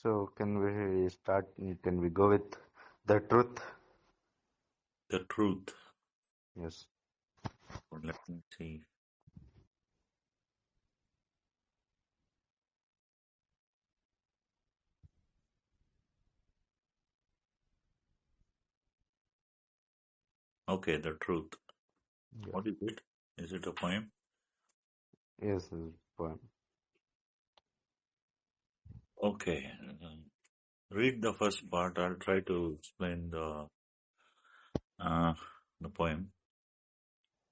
So can we start? Can we go with the truth? The truth. Yes. Let me see. Okay, the truth. Yeah. What is it? Is it a poem? Yes. This is poem. Okay. Read the first part. I'll try to explain uh, the poem.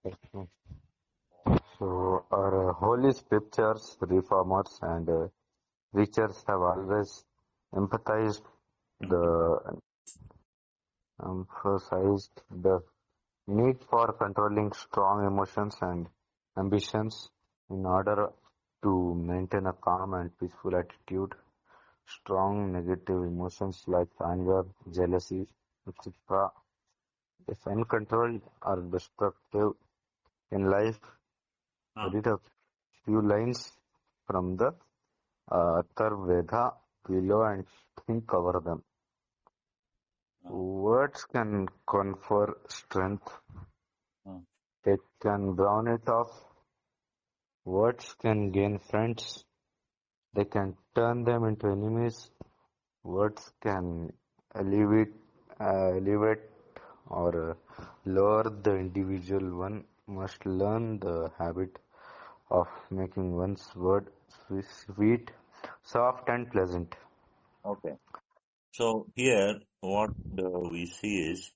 Okay. So our holy scriptures, reformers, and preachers have always empathized the emphasized the need for controlling strong emotions and ambitions in order to maintain a calm and peaceful attitude. Strong negative emotions like anger, jealousy, etc., if uncontrolled, are destructive in life. Ah, Read a few lines from the Atharva Veda below and think over them. ah, Words can confer strength. ah, They can drown it off. Words can gain friends. They can turn them into enemies. Words can elevate or lower the individual. One must learn the habit of making one's word sweet, soft, and pleasant. okay. So here, what we see is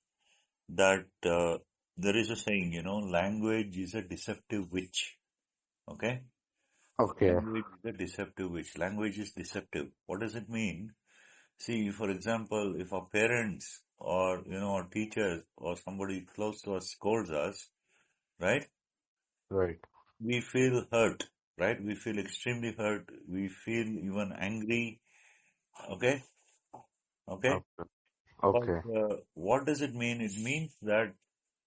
that there is a saying, language is a deceptive witch. Okay? Okay, Language is a deceptive witch. Language is deceptive. What does it mean? See, for example, if our parents or, our teachers or somebody close to us scolds us, right? right. We feel hurt, right? We feel extremely hurt. We feel even angry. Okay? Okay? Okay, But okay. what does it mean? It means that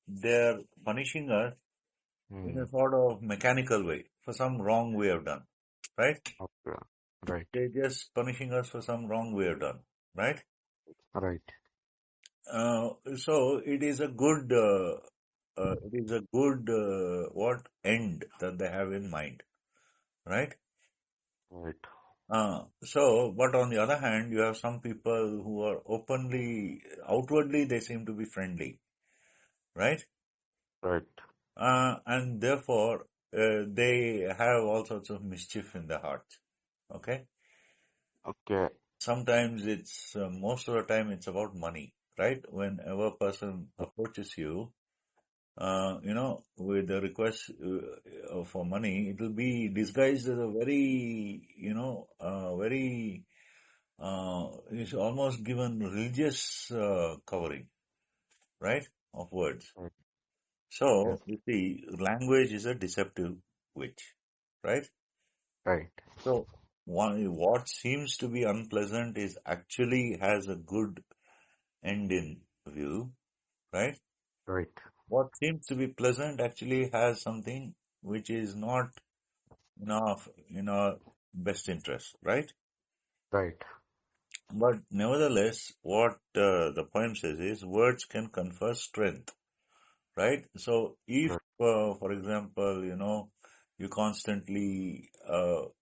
they're punishing us in Hmm. a sort of mechanical way for some wrong we have done, right? Okay, right, They're just punishing us for some wrong we have done, right? right, So it is a good what end that they have in mind, right? right, But on the other hand, you have some people who are outwardly, they seem to be friendly, right? right. And therefore, they have all sorts of mischief in their hearts. Okay. Okay, Sometimes most of the time it's about money, right? Whenever a person approaches you, with a request for money, it will be disguised as a very, it's almost given religious covering, right, of words. right. Yes, So, you see, language is a deceptive witch, right? right, So, what seems to be unpleasant is actually has a good end in view, right? right, What seems to be pleasant actually has something which is not enough in our best interest, right? right, But nevertheless, what the poem says is words can confer strength, right? So if, right, for example, you constantly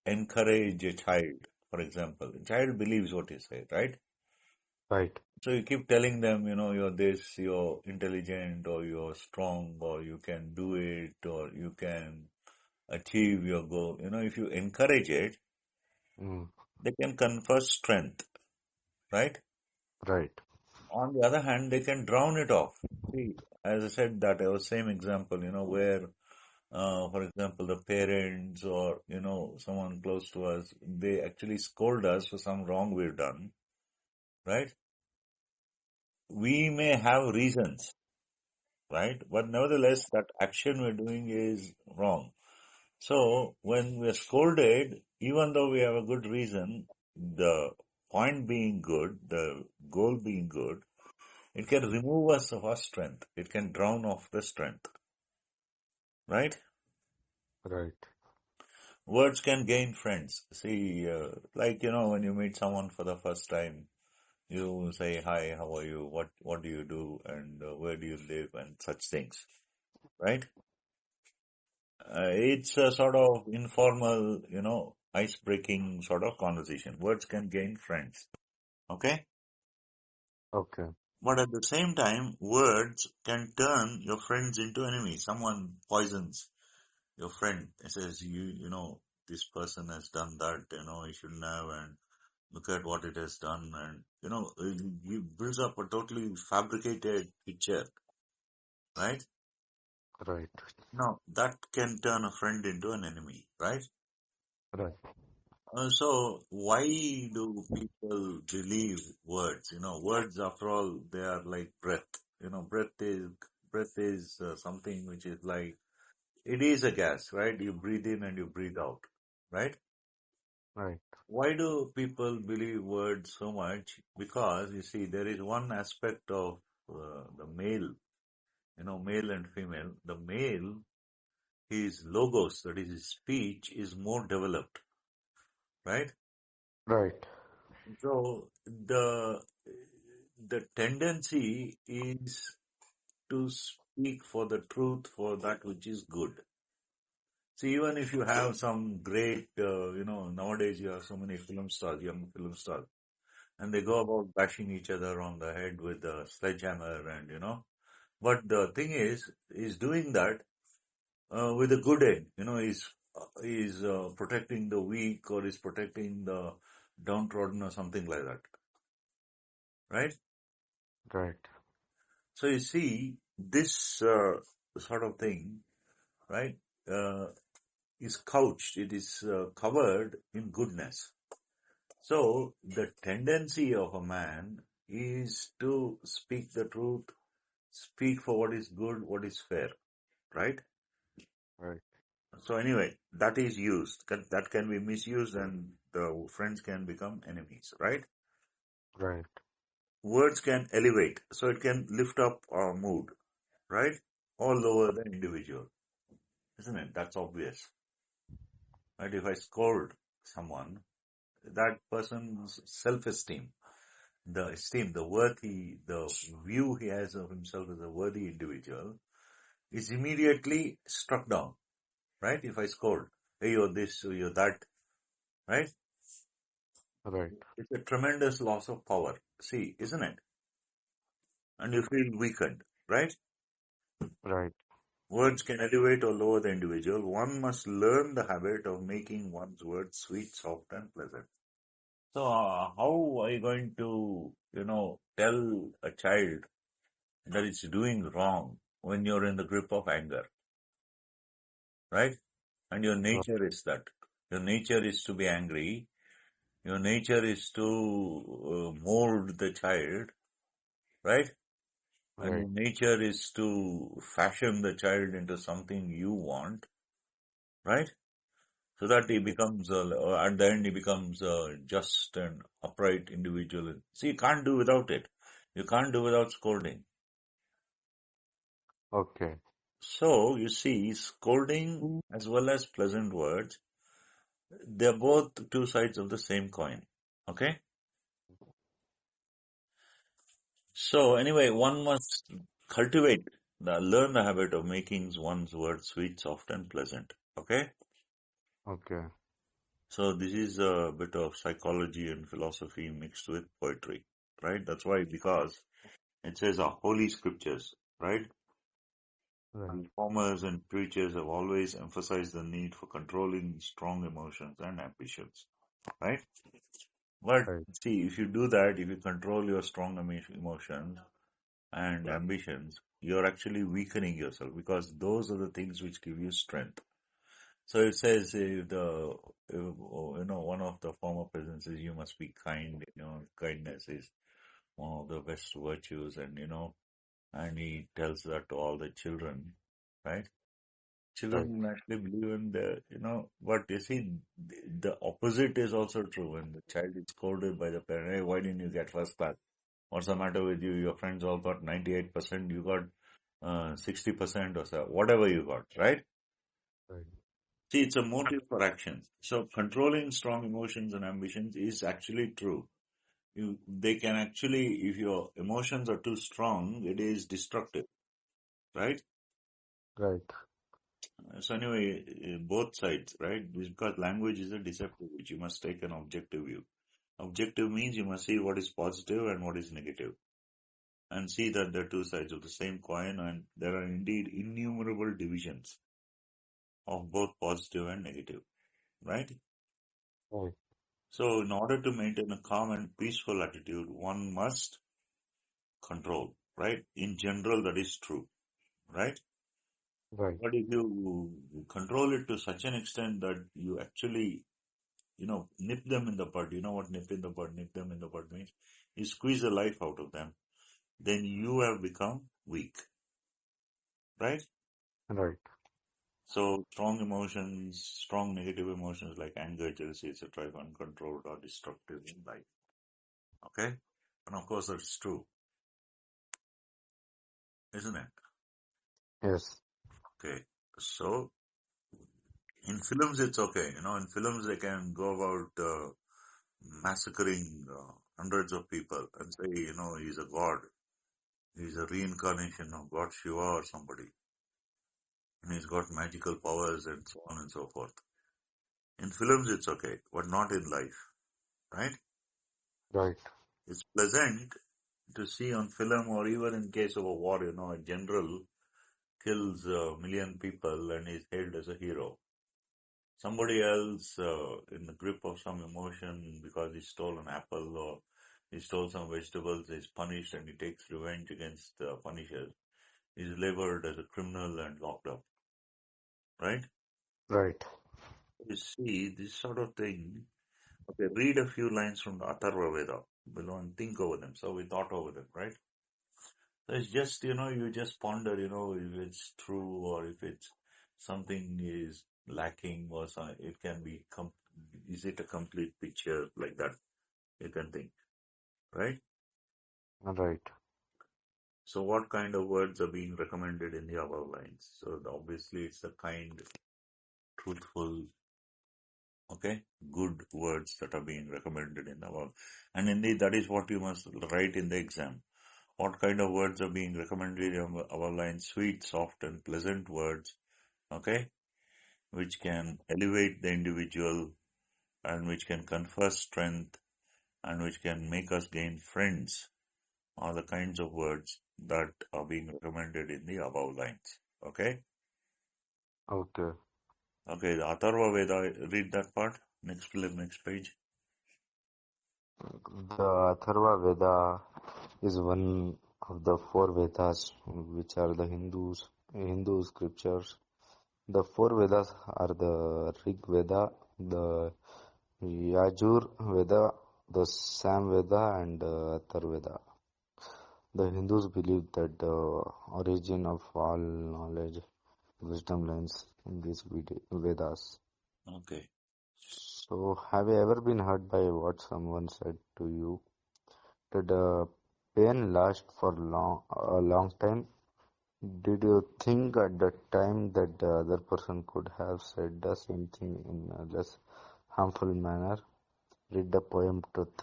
encourage a child, for example, the child believes what you say, right? right, So you keep telling them, you're this, you're intelligent, or you're strong, or you can do it, or you can achieve your goal. If you encourage it, mm, they can confer strength, right? right, On the other hand, they can drown it off. See, as I said, that I was same example, where, for example, the parents or, someone close to us, they actually scold us for some wrong we've done, right? We may have reasons, right? But nevertheless, that action we're doing is wrong. So when we're scolded, even though we have a good reason, the point being good, the goal being good, it can remove us of our strength. It can drown off the strength, right? right, Words can gain friends. See, like, when you meet someone for the first time, you say, hi, how are you? What do you do? And where do you live? And such things, right? It's a sort of informal, ice-breaking sort of conversation. Words can gain friends. Okay? Okay. But at the same time, words can turn your friends into enemies. Someone poisons your friend and says, this person has done that, he shouldn't have, and look at what it has done. And, you builds up a totally fabricated picture, right? Right. Now, that can turn a friend into an enemy, right? Right. So why do people believe words? Words, after all, they are like breath. Breath is something which is like it is a gas, right? You breathe in and you breathe out, right? Right. Why do people believe words so much? Because you see, there is one aspect of the male, male and female. The male, his logos, that is his speech, is more developed, right? Right. So the tendency is to speak for the truth, for that which is good. See, even if you have some great, nowadays you have so many film stars, young film stars, and they go about bashing each other on the head with a sledgehammer, and but the thing is doing that with a good end. Is protecting the weak, or is protecting the downtrodden or something like that, right? Right. So you see, this sort of thing, right, uh, is couched, it is covered in goodness. So the tendency of a man is to speak the truth, speak for what is good, what is fair, right? Right. So anyway, that is used. That can be misused, and the friends can become enemies, right? Right. Words can elevate, so it can lift up our mood, right? Or lower the individual, isn't it? That's obvious. Right? If I scold someone, that person's self-esteem, the worthy, the view he has of himself as a worthy individual is immediately struck down, right? If I scold, hey, you're this, you're that, right? Right. It's a tremendous loss of power. See, isn't it? And you feel weakened, right? Right. Words can elevate or lower the individual. One must learn the habit of making one's words sweet, soft, and pleasant. So, how are you going to, tell a child that it's doing wrong when you're in the grip of anger, right? And your Right. nature is that. Your nature is to be angry. Your nature is to mold the child, right? And Right. your nature is to fashion the child into something you want, right? So that he becomes, at the end, he becomes a just and upright individual. See, you can't do without it. You can't do without scolding. Okay. So, you see, scolding as well as pleasant words, they're both two sides of the same coin. Okay? So, anyway, one must learn the habit of making one's words sweet, soft, and pleasant. Okay? Okay. So, this is a bit of psychology and philosophy mixed with poetry, right? That's why, because it says our holy scriptures, right? Right. Reformers and preachers have always emphasized the need for controlling strong emotions and ambitions, right? But Right. see, if you do that, if you control your strong emotions and ambitions, you're actually weakening yourself, because those are the things which give you strength. So it says, one of the former presidents says you must be kind. Kindness is one of the best virtues, and he tells that to all the children, right? Right. Children actually believe in but you see, the opposite is also true. When the child is scolded by the parent, hey, why didn't you get first class? What's the matter with you? Your friends all got 98%, you got 60% or so, whatever you got, right? Right. See, it's a motive for action. So controlling strong emotions and ambitions is actually true. They can actually, if your emotions are too strong, it is destructive, right? Right. So anyway, both sides, right? Because language is a deceptive, which you must take an objective view. Objective means you must see what is positive and what is negative, and see that there are two sides of the same coin, and there are indeed innumerable divisions of both positive and negative, right? Right. So in order to maintain a calm and peaceful attitude, one must control, right? In general, that is true, right? Right. But if you control it to such an extent that you actually, nip them in the bud, you know what nip in the bud, nip them in the bud means? You squeeze the life out of them, then you have become weak, right? Right. So strong emotions, strong negative emotions like anger, jealousy, etc., if uncontrolled are destructive in life. Okay? And of course that's true, isn't it? Yes. Okay. So in films it's okay. In films they can go about massacring hundreds of people and say, he's a god. He's a reincarnation of God Shiva or somebody. And he's got magical powers and so on and so forth. In films it's okay, but not in life, right? Right. It's pleasant to see on film or even in case of a war, a general kills a million people and is hailed as a hero. Somebody else in the grip of some emotion because he stole an apple or he stole some vegetables is punished and he takes revenge against punishers. Is labeled as a criminal and locked up, right? Right. You see, this sort of thing. Okay, read a few lines from the Atharva Veda below and think over them. So we thought over them, right? So it's just, you just ponder, if it's true or if it's something is lacking or some, it can be, is it a complete picture like that? You can think, right? Right. So what kind of words are being recommended in the above lines? So obviously it's the kind, truthful, okay, good words that are being recommended in the above. And indeed that is what you must write in the exam. What kind of words are being recommended in our line? Sweet, soft and pleasant words, okay, which can elevate the individual and which can confer strength and which can make us gain friends are the kinds of words that are being recommended in the above lines. Okay? Okay. Okay, the Atharva Veda, read that part. Next page. The Atharva Veda is one of the four Vedas, which are the Hindu scriptures. The four Vedas are the Rig Veda, the Yajur Veda, the Sam Veda, and the Atharva Veda. The Hindus believe that the origin of all knowledge, wisdom lies in these Vedas. Okay. So, have you ever been hurt by what someone said to you? Did the pain last for a long time? Did you think at the time that the other person could have said the same thing in a less harmful manner? Read the poem Truth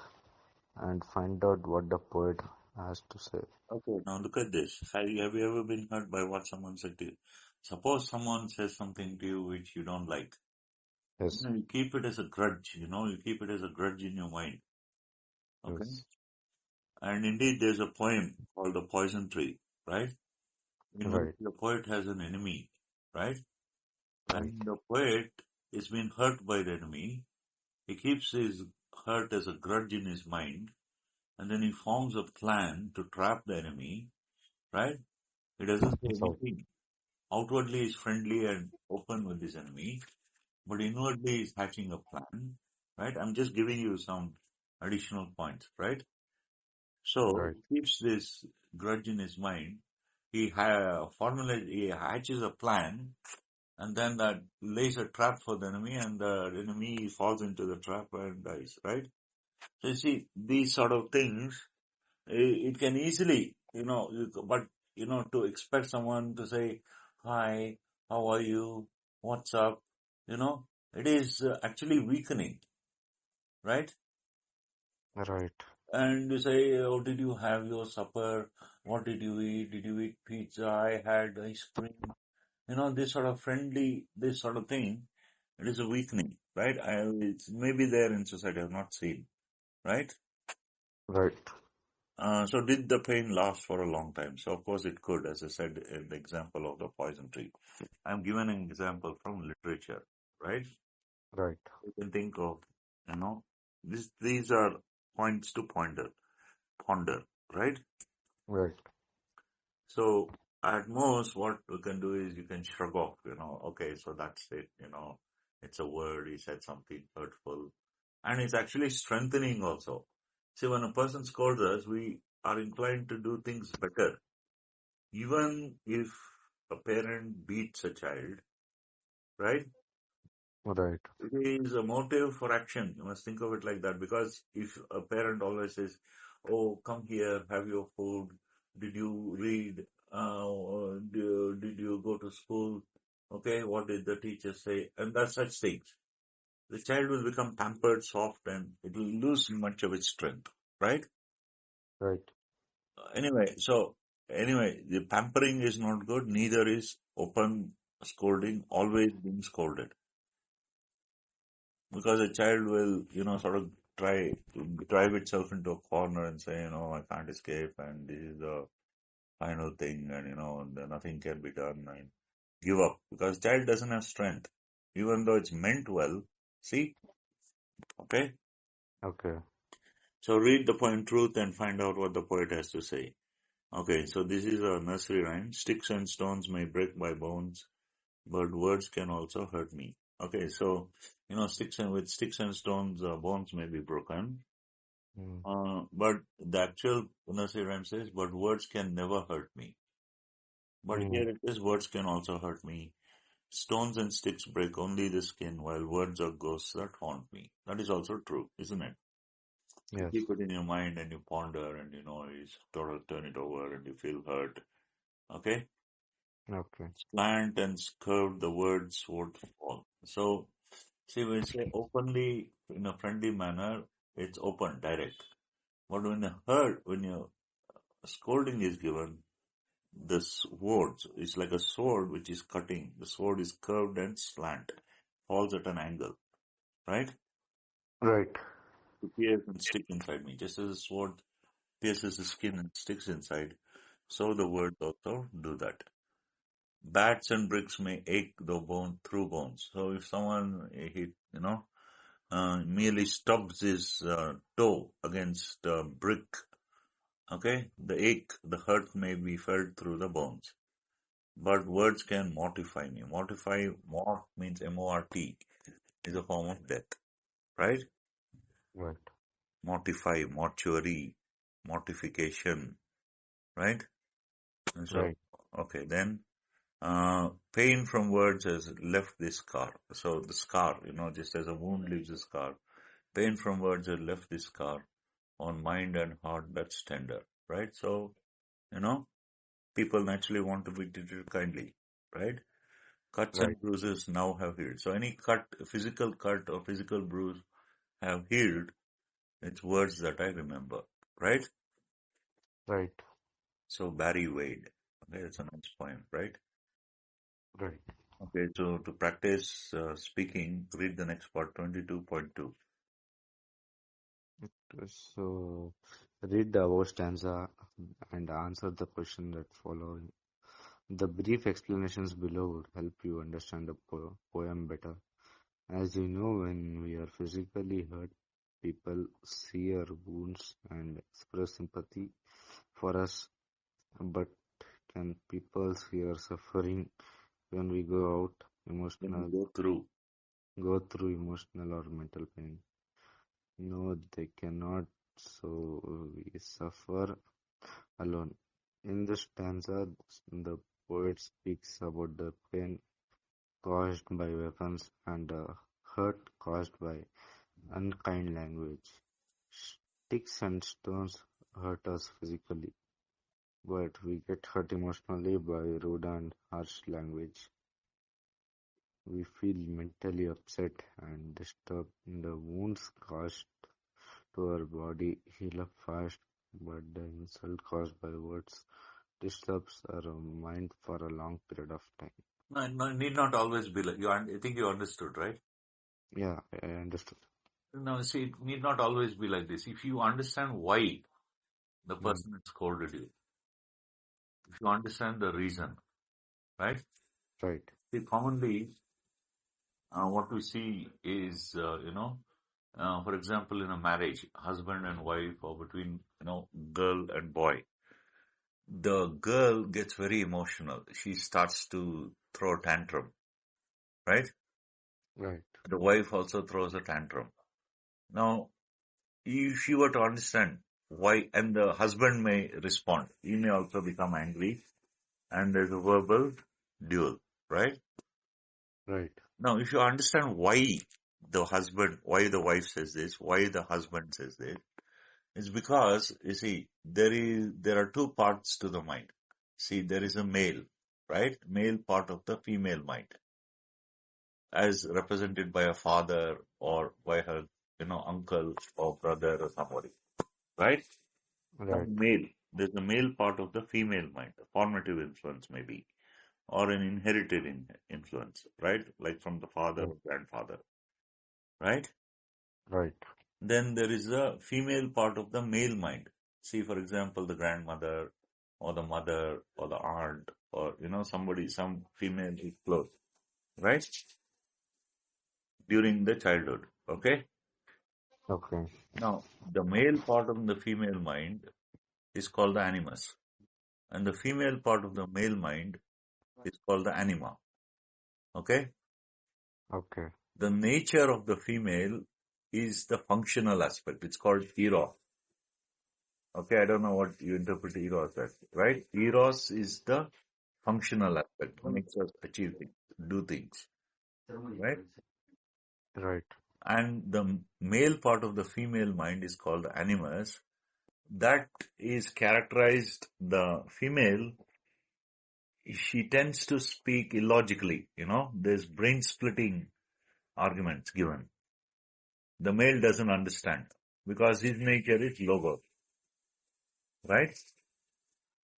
and find out what the poet has to say. Okay. Now look at this. Have you ever been hurt by what someone said to you? Suppose someone says something to you which you don't like. Yes, You keep it as a grudge, you keep it as a grudge in your mind. Okay. yes, And indeed, there's a poem called The Poison Tree, right? In which right, the poet has an enemy, right? right, And the poet is being hurt by the enemy. He keeps his hurt as a grudge in his mind, and then he forms a plan to trap the enemy, right? He doesn't say right, anything. Outwardly, he's friendly and open with his enemy, but inwardly, he's hatching a plan, right? I'm just giving you some additional points, right? So right, he keeps this grudge in his mind. He hatches a plan, and then that lays a trap for the enemy, and the enemy falls into the trap and dies. Right? So you see, these sort of things, it can easily, but to expect someone to say, "Hi, how are you? What's up?" it is actually weakening, right? Right. And you say, oh, did you have your supper? What did you eat? Did you eat pizza? I had ice cream. This sort of friendly, this sort of thing, it is a weakening, right? It's maybe there in society, I've not seen, right? Right. So did the pain last for a long time? So of course it could, as I said in the example of the poison tree. I'm given an example from literature, right? Right. You can think of, these are points to ponder, right? Right. So at most, what we can do is you can shrug off, okay, so that's it, it's a word, he said something hurtful, and it's actually strengthening also. See, when a person scolds us, we are inclined to do things better. Even if a parent beats a child, right? Right. It is a motive for action. You must think of it like that, because if a parent always says, "Oh, come here, have your food. Did you read? Did you go to school? Okay, what did the teacher say?" And that's such things. The child will become pampered, soft, and it will lose much of its strength, right? Right. Anyway, the pampering is not good. Neither is open scolding, always being scolded. Because a child will, sort of try drive itself into a corner and say, I can't escape, and this is the final thing, and nothing can be done, and give up, because child doesn't have strength, even though it's meant well. See, okay. Okay. So read the poem Truth and find out what the poet has to say. Okay, so this is a nursery rhyme. Sticks and stones may break my bones, but words can also hurt me. Okay, so with sticks and stones, bones may be broken. Mm. But the actual nursery rhyme says, but words can never hurt me. But Mm. here it is, words can also hurt me. Stones and sticks break only the skin, while words are ghosts that haunt me. That is also true, isn't it? You Yes. keep it in your mind and you ponder, and you sort of turn it over and you feel hurt. Okay? Okay. Slant and curved, the words would fall. So, see, when you say openly in a friendly manner, it's open, direct. But when your scolding is given, the sword is like a sword which is cutting. The sword is curved and slant, falls at an angle, right? Right. To pierce and stick inside me. Just as a sword pierces the skin and sticks inside, so the words also do that. Bats and bricks may ache the bone through bones. So if someone merely stubs his toe against a brick, okay, the ache, the hurt may be felt through the bones. But words can mortify me. Mort means M-O-R-T, is a form of death, right? Right. Mortify, mortuary, mortification, right? And so, Right. okay, then pain from words has left this scar. So the scar, just as a wound leaves a scar, pain from words has left this scar on mind and heart that's tender, right? So, you know, people naturally want to be treated kindly, right? Cuts Right. and bruises now have healed. So any physical cut or physical bruise have healed. It's words that I remember, right? Right. So Barry Wade. Okay, that's a nice poem, right? Right. Okay, so to practice speaking, read the next part, 22.2. So read the above stanza and answer the question that follow. The brief explanations below would help you understand the poem better. As you know, when we are physically hurt, people see our wounds and express sympathy for us. But can people see our suffering when we When you go through, go through emotional or mental pain? No, they cannot. So we suffer alone. In the stanza, the poet speaks about the pain caused by weapons and hurt caused by unkind language. Sticks and stones hurt us physically, but we get hurt emotionally by rude and harsh language. we feel mentally upset and disturbed. The wounds caused to our body heal up fast, but the insult caused by words disturbs our mind for a long period of time. No, no, need not always be like you. I think you understood, right? Yeah, I understood. Now, see, it need not always be like this. If you understand why the Mm, person has scolded you, if you understand the reason, right? right, See, commonly, what we see is, for example, in a marriage, husband and wife, or between, girl and boy, the girl gets very emotional. She starts to throw a tantrum, right? right, The wife also throws a tantrum. Now, if you were to understand why, and the husband may respond, he may also become angry, and there's a verbal duel, right? right, Now, if you understand why the wife says this, why the husband says this, it's because, you see, there are two parts to the mind. See, there is a male, right? Male part of the female mind, as represented by a father or by her, uncle or brother or somebody, right? Now, right. there's a male part of the female mind, a formative influence maybe, or an inherited influence, right? Like from the father Mm, or grandfather, right? right, Then there is a female part of the male mind. See, for example, the grandmother or the mother or the aunt or, some female is close, right? During the childhood. Okay. okay, Now, the male part of the female mind is called the animus, and the female part of the male mind is called the anima. Okay. okay. The nature of the female is the functional aspect. It's called eros. Okay, I don't know what you interpret eros as, right? Eros is the functional aspect, makes us achieve things, do things, right? Right, And the male part of the female mind is called the animus. That is characterized, the female, she tends to speak illogically, there's brain splitting arguments given. The male doesn't understand because his nature is logos, right?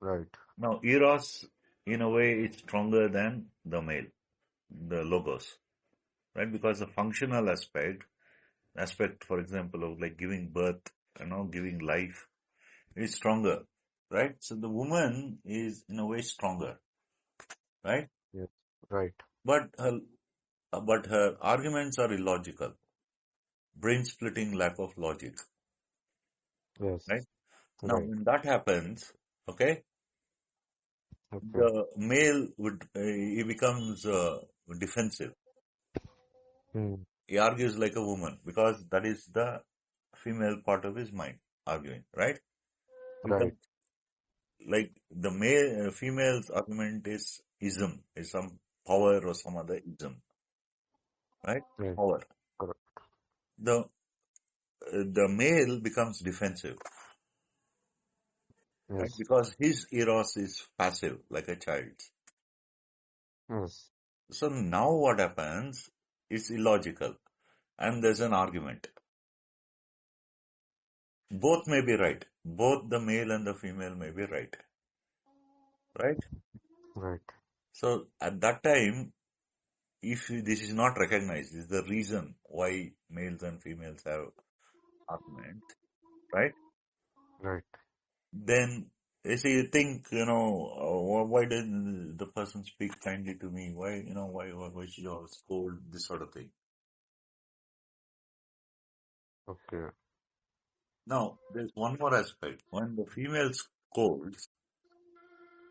right. Now, eros, in a way, is stronger than the male, the logos, right? Because the functional aspect, for example, of like giving birth, giving life, is stronger, right? So the woman is in a way stronger, right? Yes, right. But her arguments are illogical, brain splitting, lack of logic, Yes, right? Now, right. when that happens, okay, Okay. the male he becomes defensive. Mm, He argues like a woman because that is the female part of his mind arguing, right? right, Because like the female's argument is ism, is some power or some other ism, right? right. Power. Correct. The male becomes defensive, right? Yes, Because his eros is passive, like a child's. yes, So now what happens is illogical, and there's an argument. Both may be right. Both the male and the female may be right, right? right. So at that time, if this is not recognized, this is the reason why males and females have argument, right? Right. Then they say you think, why did the person speak kindly to me? Why, why she always scold, this sort of thing. Okay. Now, there's one more aspect. When the female scolds,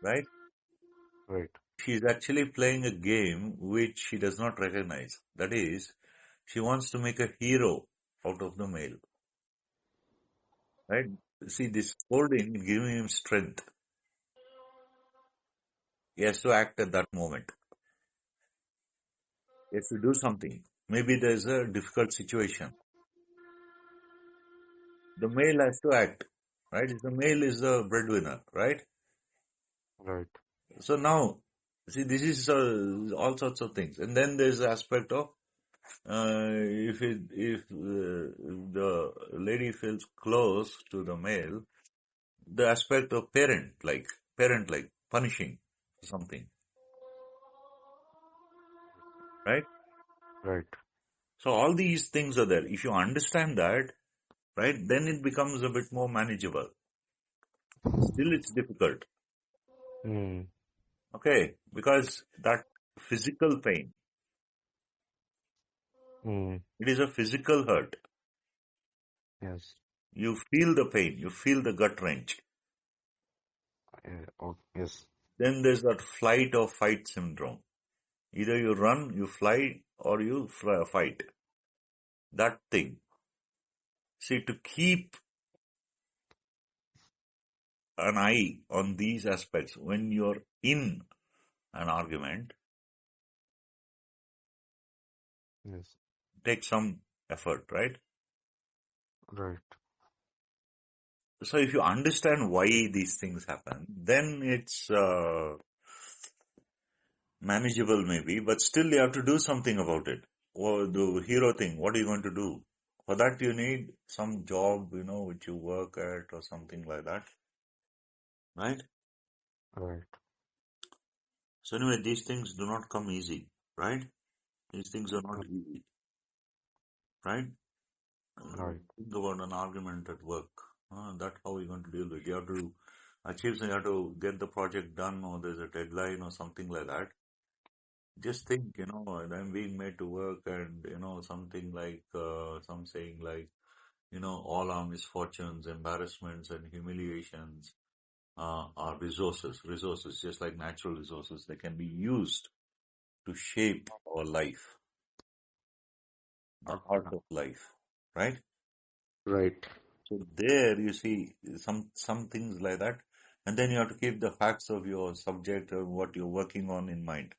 right, Right. she's actually playing a game which she does not recognize. That is, she wants to make a hero out of the male, right? See, this scolding is giving him strength. He has to act at that moment. He has to do something. Maybe there's a difficult situation. The male has to act, right? The male is the breadwinner, right? Right. So now, See, this is all sorts of things. And then there's the aspect of if the lady feels close to the male, the aspect of parent like punishing something, right? Right. So all these things are there. If you understand that, right, then it becomes a bit more manageable. Still, it's difficult, Mm. okay, because that physical pain, Mm. it is a physical hurt. Yes. You feel the pain, you feel the gut wrench. Oh, yes. Then there's that flight or fight syndrome. Either you run, you fly, or you fight. That thing. See, to keep an eye on these aspects when you're in an argument Yes. takes some effort, right? Right. So if you understand why these things happen, then it's manageable maybe, but still you have to do something about it. Or the hero thing, what are you going to do? For that you need some job, which you work at or something like that, right? Right. So anyway, these things do not come easy, right? These things are not easy, right? Right. Think about an argument at work. That's how you're going to deal with it. You have to achieve, you have to get the project done, or there's a deadline or something like that. Just think, I'm being made to work, and something like some saying like, all our misfortunes, embarrassments, and humiliations are resources. Resources, just like natural resources, they can be used to shape our life, the heart of life, right? Right. So there you see some things like that, and then you have to keep the facts of your subject or what you're working on in mind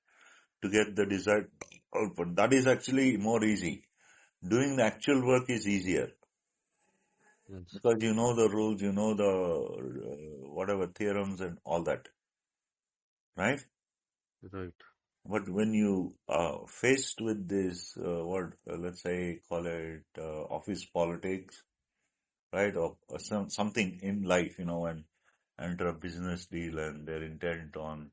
to get the desired output. That is actually more easy. Doing the actual work is easier Yes. because you know the rules, you know the whatever theorems and all that, right? Right. But when you are faced with this, let's say, call it office politics, right, or something in life, and enter a business deal and they're intent on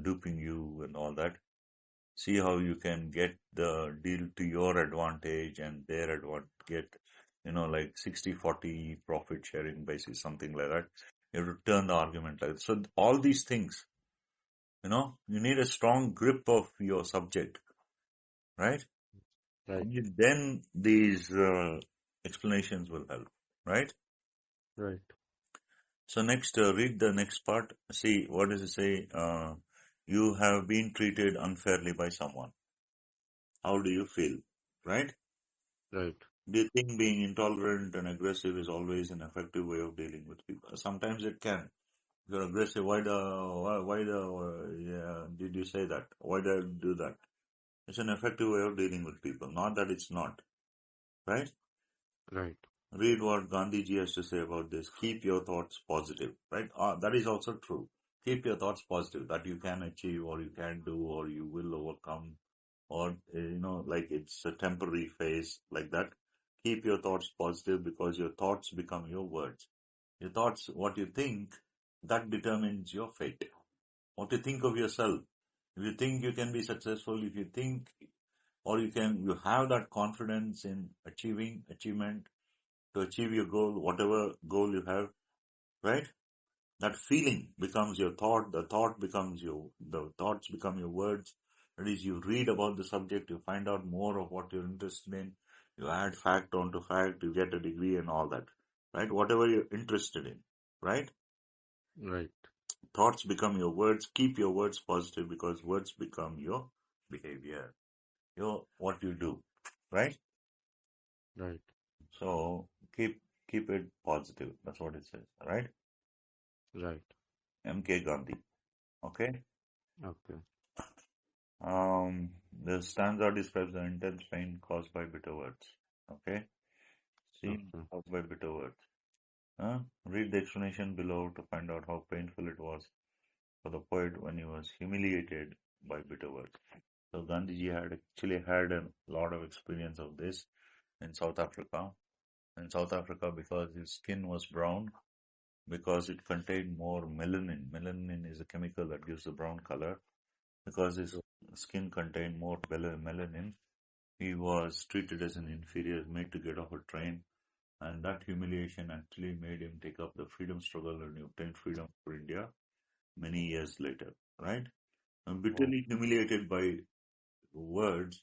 duping you and all that. See how you can get the deal to your advantage and their advantage, get, like 60-40 profit sharing basis, something like that. You have to turn the argument like that. So all these things, you need a strong grip of your subject, right? Right. Only then these explanations will help, right? Right. So next, read the next part. See, what does it say? You have been treated unfairly by someone. How do you feel? Right? Right. Do you think being intolerant and aggressive is always an effective way of dealing with people? Sometimes it can. If you're aggressive, yeah, did you say that? Why did I do that? It's an effective way of dealing with people. Not that it's not. Right? Right. Read what Gandhiji has to say about this. Keep your thoughts positive, right? That is also true. Keep your thoughts positive that you can achieve or you can do or you will overcome or, like it's a temporary phase like that. Keep your thoughts positive because your thoughts become your words. Your thoughts, what you think, that determines your fate. What you think of yourself. If you think you can be successful, if you think or you have that confidence in achievement, to achieve your goal, whatever goal you have, right? That feeling becomes your thought, the thoughts become your words. That is, you read about the subject, you find out more of what you're interested in, you add fact onto fact, you get a degree and all that, right? Whatever you're interested in, right? Right. Thoughts become your words, keep your words positive because words become your behavior, what you do, right? Right. So keep it positive. That's what it says, right? Right. MK Gandhi. Okay. Okay. The stanza describes the intense pain caused by bitter words. Okay. Scene Okay. caused by bitter words. Read the explanation below to find out how painful it was for the poet when he was humiliated by bitter words. So Gandhiji had actually had a lot of experience of this in South Africa. In South Africa, because his skin was brown, because it contained more melanin. Melanin is a chemical that gives the brown color. Because his skin contained more melanin, he was treated as an inferior, made to get off a train, and that humiliation actually made him take up the freedom struggle and he obtained freedom for India many years later, right? And Oh, bitterly humiliated by words,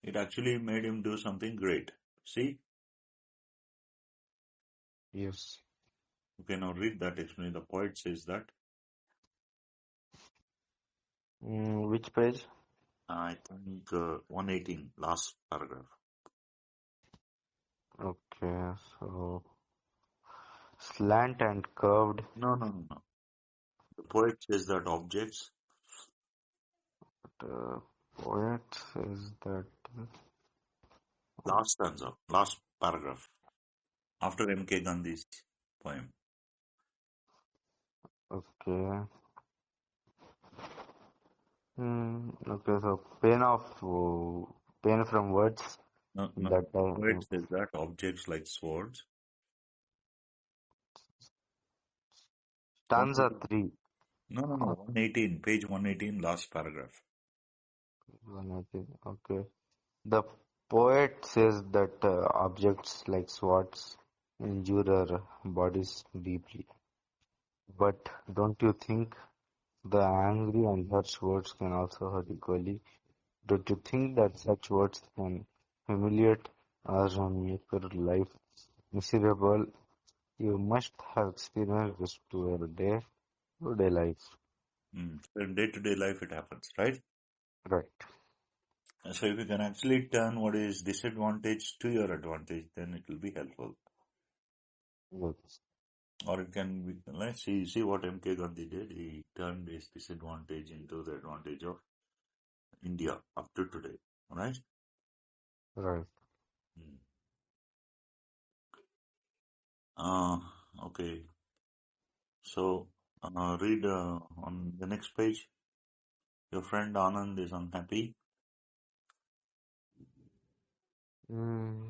it actually made him do something great. See, yes. you can now read that explanation. The poet says that, Which page? I think 118, last paragraph. Okay, so slant and curved. No, no, no, no. The poet says that objects, The poet says that. last stanza, last paragraph, after M.K. Gandhi's poem. Okay. Okay, so pain from words No, no. that Poet says that objects like swords. stanza 118. 3. No, no, no. 118, page 118, last paragraph. Okay. The poet says that objects like swords injure our bodies deeply. But don't you think the angry and harsh words can also hurt equally? Don't you think that such words can humiliate us and make our life miserable? You must have experienced this to your day-to-day life, So in day-to-day life, it happens, right? right? And so if you can actually turn what is disadvantage to your advantage, then it will be helpful. Yes, Or it can be, let's see what M.K. Gandhi did. He turned his disadvantage into the advantage of India up to today, right? right. Hmm. Uh, okay. So read on the next page. Your friend Anand is unhappy.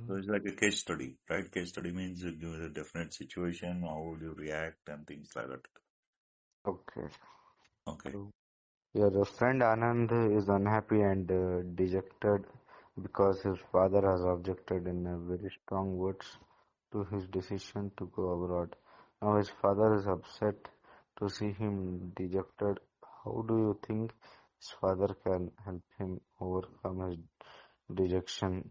So Mm, it's like a case study, right? Case study means you give a definite situation, how would you react, and things like that. okay. Okay. So your friend Anand is unhappy and dejected because his father has objected in very strong words to his decision to go abroad. Now his father is upset to see him dejected. How do you think his father can help him overcome his dejection?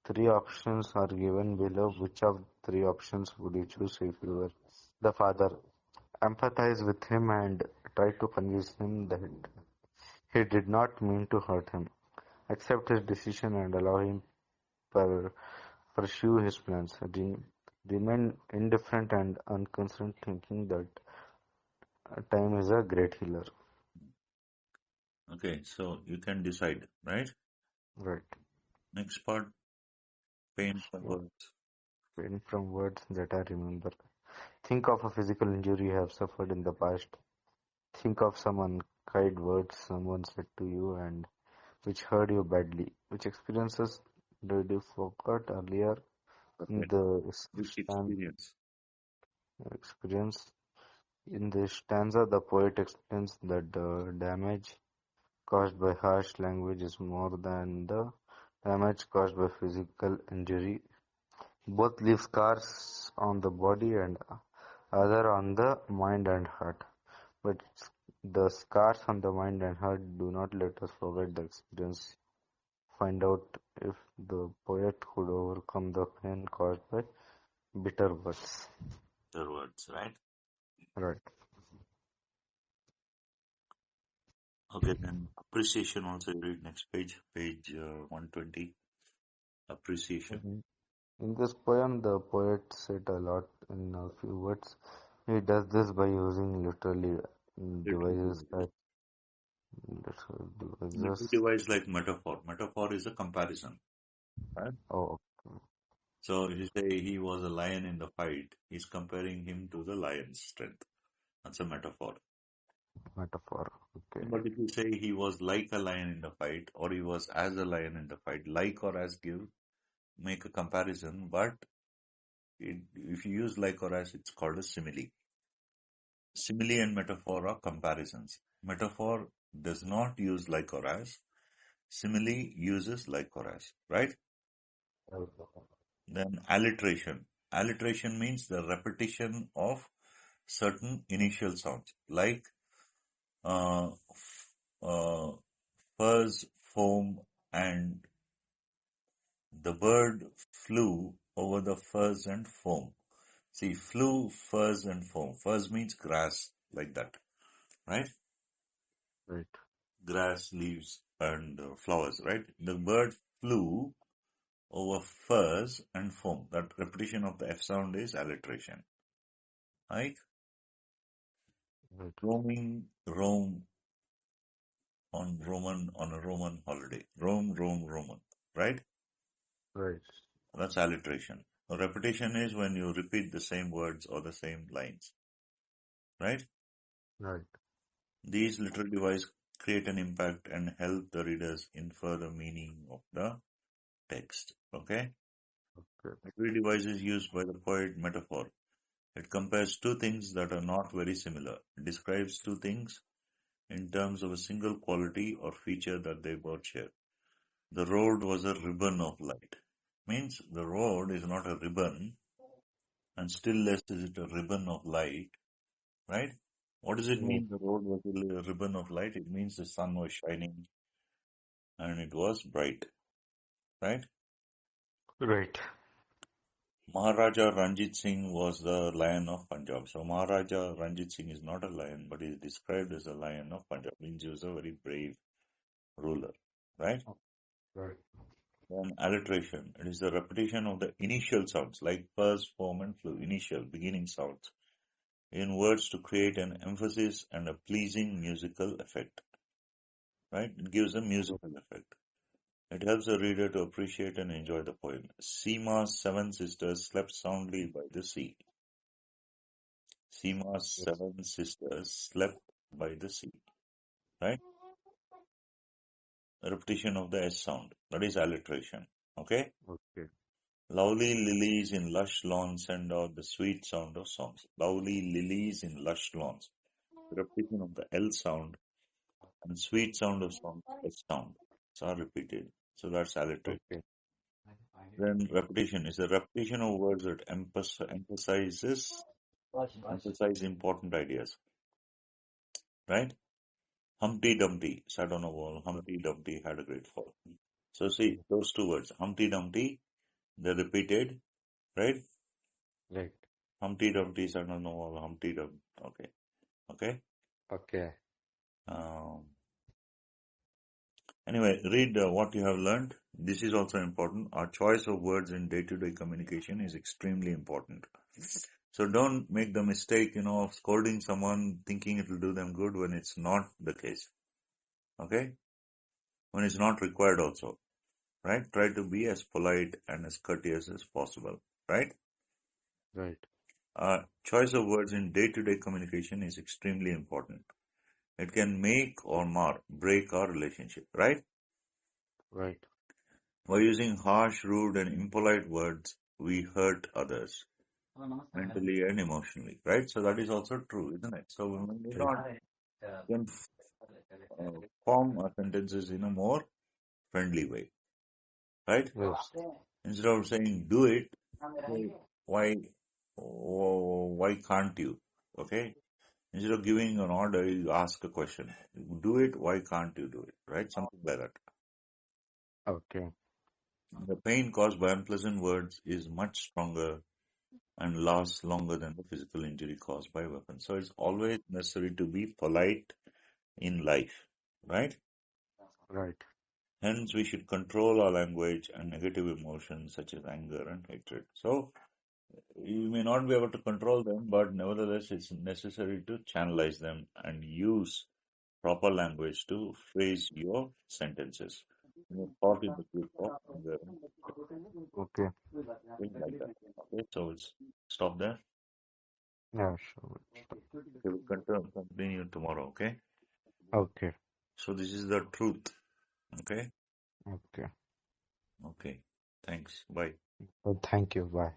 Three options are given below. Which of three options would you choose if you were the father? Empathize with him and try to convince him that he did not mean to hurt him. Accept his decision and allow him per pursue his plans. Remain indifferent and unconcerned, thinking that time is a great healer. Okay. So you can decide, right? Right. Next part, pain from So, words. pain from words that I remember. Think of a physical injury you have suffered in the past. Think of some unkind words someone said to you and which hurt you badly. Which experiences did you forget earlier in Okay. the Which experience? experience? In this stanza, the poet explains that the damage caused by harsh language is more than the damage caused by physical injury. Both leave scars on the body and other on the mind and heart. But the scars on the mind and heart do not let us forget the experience. Find out if the poet could overcome the pain caused by bitter words. The words, right? Right. Okay. Then appreciation also. Read next page, page 120. Appreciation. Mhm. In this poem, the poet said a lot in a few words. He does this by using literally Literary devices device. that literal Literary devices. device like metaphor. Metaphor is a comparison, right? Oh, So if you say he was a lion in the fight, he's comparing him to the lion's strength. That's a metaphor. Metaphor. Okay. But if you say he was like a lion in the fight, or he was as a lion in the fight, like or as give, make a comparison, but if you use like or as, it's called a simile. Simile and metaphor are comparisons. Metaphor does not use like or as. Simile uses like or as, right? Right. Then alliteration. Alliteration means the repetition of certain initial sounds, like uh, uh, fuzz, foam, and the bird flew over the fuzz and foam. See, flew, fuzz, and foam. Fuzz means grass, like that, right? Right. Grass, leaves, and flowers, right? The bird flew over fuzz and foam. That repetition of the F sound is alliteration. Right? Right. Roaming, roam on a Roman holiday. Roam, roam, Roman. Right? Right. That's alliteration. A repetition is when you repeat the same words or the same lines. Right? Right. These literary devices create an impact and help the readers infer the meaning of the text. Okay? Okay. Literary device is used by the poet metaphor. It compares two things that are not very similar. It describes two things in terms of a single quality or feature that they both share. The road was a ribbon of light. Means the road is not a ribbon, and still less is it a ribbon of light, right? What does it Right. mean the road was a ribbon of light? It means the sun was shining and it was bright, right? Right. Maharaja Ranjit Singh was the lion of Punjab. So Maharaja Ranjit Singh is not a lion, but he is described as a lion of Punjab. Means he was a very brave ruler, right? Right. Then alliteration. It is the repetition of the initial sounds like first, form, and flew. Initial, beginning sounds in words to create an emphasis and a pleasing musical effect. Right? It gives a musical effect. It helps the reader to appreciate and enjoy the poem. Seema's seven sisters slept soundly by the sea. Seema's Yes. seven sisters slept by the sea. Right? A repetition of the S sound. That is alliteration. Okay? Okay. Lovely lilies in lush lawns send out the sweet sound of songs. Lovely lilies in lush lawns. The repetition of the L sound and sweet sound of songs, S sound. Are repeated. So that's alliteration. Okay. Then repetition is the repetition of words that emphasize important ideas. Right? Humpty Dumpty sat on a wall. Humpty Dumpty had a great fall. So see those two words, Humpty Dumpty, they're repeated, right? Right. Humpty Dumpty sat on a wall. Humpty Dumpty. Okay. Okay. Okay. Um, anyway, read what you have learned. This is also important. Our choice of words in day-to-day communication is extremely important. So don't make the mistake, of scolding someone thinking it will do them good when it's not the case. Okay? When it's not required also. Right? Try to be as polite and as courteous as possible. Right? Right. Choice of words in day-to-day communication is extremely important. It can make or break our relationship. Right? Right. By using harsh, rude, and impolite words, we hurt others mentally and emotionally, right? So that is also true, isn't it? So we may Right. not can form our sentences in a more friendly way, right? Yes. Instead of saying do it, say why why can't you? Okay. Instead of giving an order, you ask a question. Do it. Why can't you do it? Right? Something like that. Okay. The pain caused by unpleasant words is much stronger and lasts longer than the physical injury caused by weapons. So it's always necessary to be polite in life, right? Right. Hence, we should control our language and negative emotions such as anger and hatred. So you may not be able to control them, but nevertheless, it's necessary to channelize them and use proper language to phrase your sentences. Thought in the group of anger and Okay. things like that. Okay, so it's stop there. Yeah, sure. We will continue. continue tomorrow, okay? Okay. So this is the truth, okay? Okay. Okay. Thanks. Bye. Well, thank you. Bye.